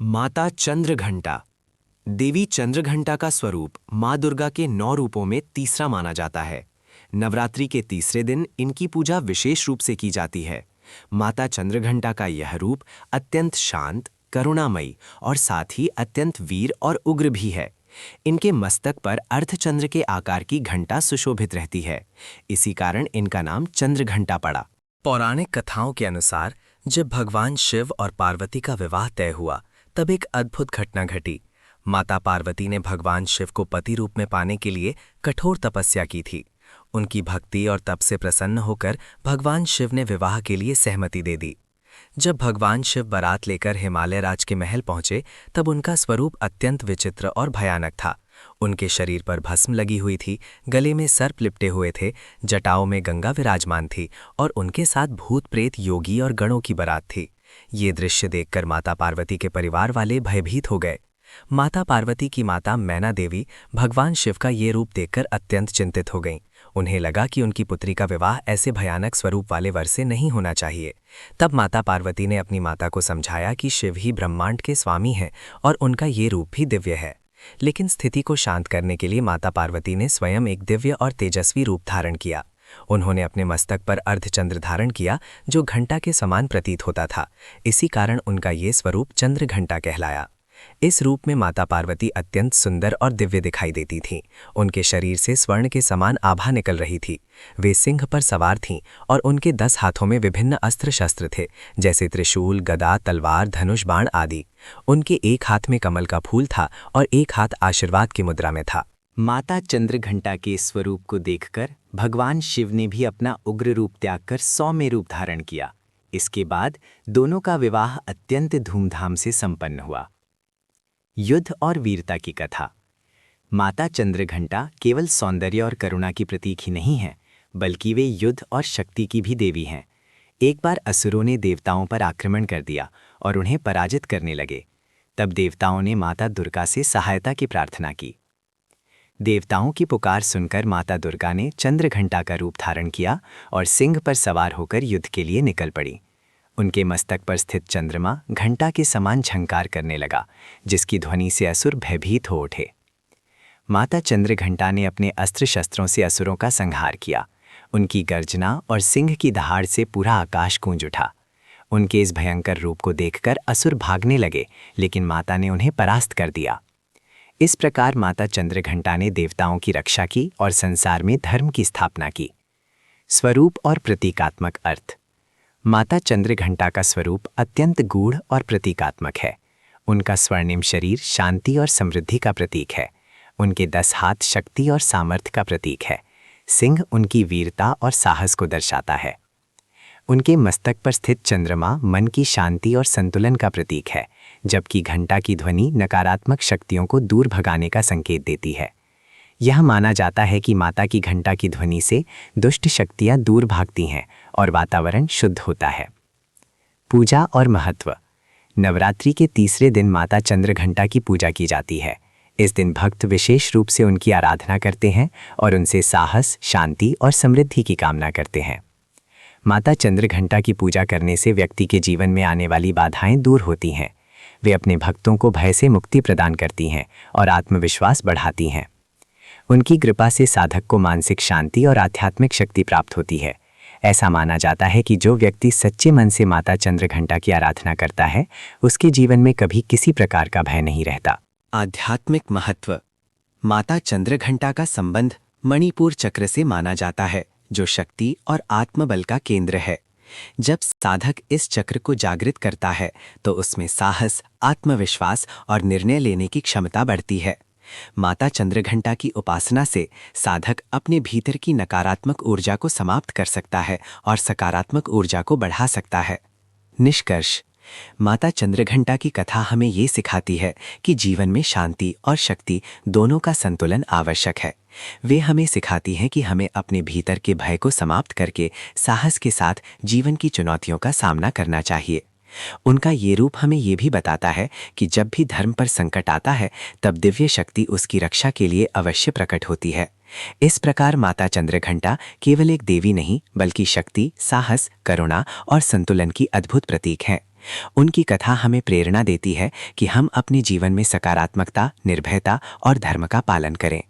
माता चंद्रघंटा। देवी चंद्रघंटा का स्वरूप माँ दुर्गा के 9 रूपों में तीसरा माना जाता है। नवरात्रि के तीसरे दिन इनकी पूजा विशेष रूप से की जाती है। माता चंद्रघंटा का यह रूप अत्यंत शांत, करुणामयी और साथ ही अत्यंत वीर और उग्र भी है। इनके मस्तक पर अर्धचंद्र के आकार की घंटा सुशोभित रहती है। इसी कारण इनका नाम चंद्रघंटा पड़ा। पौराणिक कथाओं के अनुसार जब भगवान शिव और पार्वती का विवाह तय हुआ, तब एक अद्भुत घटना घटी। माता पार्वती ने भगवान शिव को पति रूप में पाने के लिए कठोर तपस्या की थी। उनकी भक्ति और तप से प्रसन्न होकर भगवान शिव ने विवाह के लिए सहमति दे दी। जब भगवान शिव बारात लेकर हिमालय राज के महल पहुंचे, तब उनका स्वरूप अत्यंत विचित्र और भयानक था। उनके शरीर पर भस्म लगी हुई थी, गले में सर्प लिपटे हुए थे, जटाओं में गंगा विराजमान थी और उनके साथ भूत प्रेत, योगी और गणों की बारात थी। ये दृश्य देखकर माता पार्वती के परिवार वाले भयभीत हो गए। माता पार्वती की माता मैना देवी भगवान शिव का ये रूप देखकर अत्यंत चिंतित हो गईं। उन्हें लगा कि उनकी पुत्री का विवाह ऐसे भयानक स्वरूप वाले वर से नहीं होना चाहिए। तब माता पार्वती ने अपनी माता को समझाया कि शिव ही ब्रह्मांड के स्वामी हैं और उनका ये रूप भी दिव्य है। लेकिन स्थिति को शांत करने के लिए माता पार्वती ने स्वयं एक दिव्य और तेजस्वी रूप धारण किया। उन्होंने अपने मस्तक पर अर्धचंद्र धारण किया, जो घंटा के समान प्रतीत होता था। इसी कारण उनका ये स्वरूप चंद्रघंटा कहलाया। इस रूप में माता पार्वती अत्यंत सुंदर और दिव्य दिखाई देती थीं। उनके शरीर से स्वर्ण के समान आभा निकल रही थी। वे सिंह पर सवार थीं और उनके 10 हाथों में विभिन्न अस्त्र शस्त्र थे, जैसे त्रिशूल, गदा, तलवार, धनुष, बाण आदि। उनके एक हाथ में कमल का फूल था और एक हाथ आशीर्वाद की मुद्रा में था। माता चंद्रघंटा के स्वरूप को देखकर भगवान शिव ने भी अपना उग्र रूप त्याग कर सौम्य रूप धारण किया। इसके बाद दोनों का विवाह अत्यंत धूमधाम से संपन्न हुआ। युद्ध और वीरता की कथा। माता चंद्रघंटा केवल सौंदर्य और करुणा की प्रतीक ही नहीं है, बल्कि वे युद्ध और शक्ति की भी देवी हैं। एक बार असुरों ने देवताओं पर आक्रमण कर दिया और उन्हें पराजित करने लगे। तब देवताओं ने माता दुर्गा से सहायता की प्रार्थना की। देवताओं की पुकार सुनकर माता दुर्गा ने चंद्रघंटा का रूप धारण किया और सिंह पर सवार होकर युद्ध के लिए निकल पड़ी। उनके मस्तक पर स्थित चंद्रमा घंटा के समान झंकार करने लगा, जिसकी ध्वनि से असुर भयभीत हो उठे। माता चंद्रघंटा ने अपने अस्त्र शस्त्रों से असुरों का संहार किया। उनकी गर्जना और सिंह की दहाड़ से पूरा आकाश गूंज उठा। उनके इस भयंकर रूप को देखकर असुर भागने लगे, लेकिन माता ने उन्हें परास्त कर दिया। इस प्रकार माता चंद्रघंटा ने देवताओं की रक्षा की और संसार में धर्म की स्थापना की। स्वरूप और प्रतीकात्मक अर्थ। माता चंद्रघंटा का स्वरूप अत्यंत गूढ़ और प्रतीकात्मक है। उनका स्वर्णिम शरीर शांति और समृद्धि का प्रतीक है। उनके 10 हाथ शक्ति और सामर्थ्य का प्रतीक है। सिंह उनकी वीरता और साहस को दर्शाता है। उनके मस्तक पर स्थित चंद्रमा मन की शांति और संतुलन का प्रतीक है, जबकि घंटा की ध्वनि नकारात्मक शक्तियों को दूर भगाने का संकेत देती है। यह माना जाता है कि माता की घंटा की ध्वनि से दुष्ट शक्तियां दूर भागती हैं और वातावरण शुद्ध होता है। पूजा और महत्व। नवरात्रि के तीसरे दिन माता चंद्रघंटा की पूजा की जाती है। इस दिन भक्त विशेष रूप से उनकी आराधना करते हैं और उनसे साहस, शांति और समृद्धि की कामना करते हैं। माता चंद्रघंटा की पूजा करने से व्यक्ति के जीवन में आने वाली बाधाएं दूर होती हैं। वे अपने भक्तों को भय से मुक्ति प्रदान करती हैं और आत्मविश्वास बढ़ाती हैं। उनकी कृपा से साधक को मानसिक शांति और आध्यात्मिक शक्ति प्राप्त होती है। ऐसा माना जाता है कि जो व्यक्ति सच्चे मन से माता चंद्रघंटा की आराधना करता है, उसके जीवन में कभी किसी प्रकार का भय नहीं रहता। आध्यात्मिक महत्व। माता चंद्रघंटा का संबंध मणिपुर चक्र से माना जाता है, जो शक्ति और आत्मबल का केंद्र है। जब साधक इस चक्र को जागृत करता है, तो उसमें साहस, आत्मविश्वास और निर्णय लेने की क्षमता बढ़ती है। माता चंद्रघंटा की उपासना से साधक अपने भीतर की नकारात्मक ऊर्जा को समाप्त कर सकता है और सकारात्मक ऊर्जा को बढ़ा सकता है। निष्कर्ष। माता चंद्रघंटा की कथा हमें ये सिखाती है कि जीवन में शांति और शक्ति दोनों का संतुलन आवश्यक है। वे हमें सिखाती हैं कि हमें अपने भीतर के भय को समाप्त करके साहस के साथ जीवन की चुनौतियों का सामना करना चाहिए। उनका ये रूप हमें ये भी बताता है कि जब भी धर्म पर संकट आता है, तब दिव्य शक्ति उसकी रक्षा के लिए अवश्य प्रकट होती है। इस प्रकार माता चंद्रघंटा केवल एक देवी नहीं, बल्कि शक्ति, साहस, करुणा और संतुलन की अद्भुत प्रतीक हैं। उनकी कथा हमें प्रेरणा देती है कि हम अपने जीवन में सकारात्मकता, निर्भयता और धर्म का पालन करें।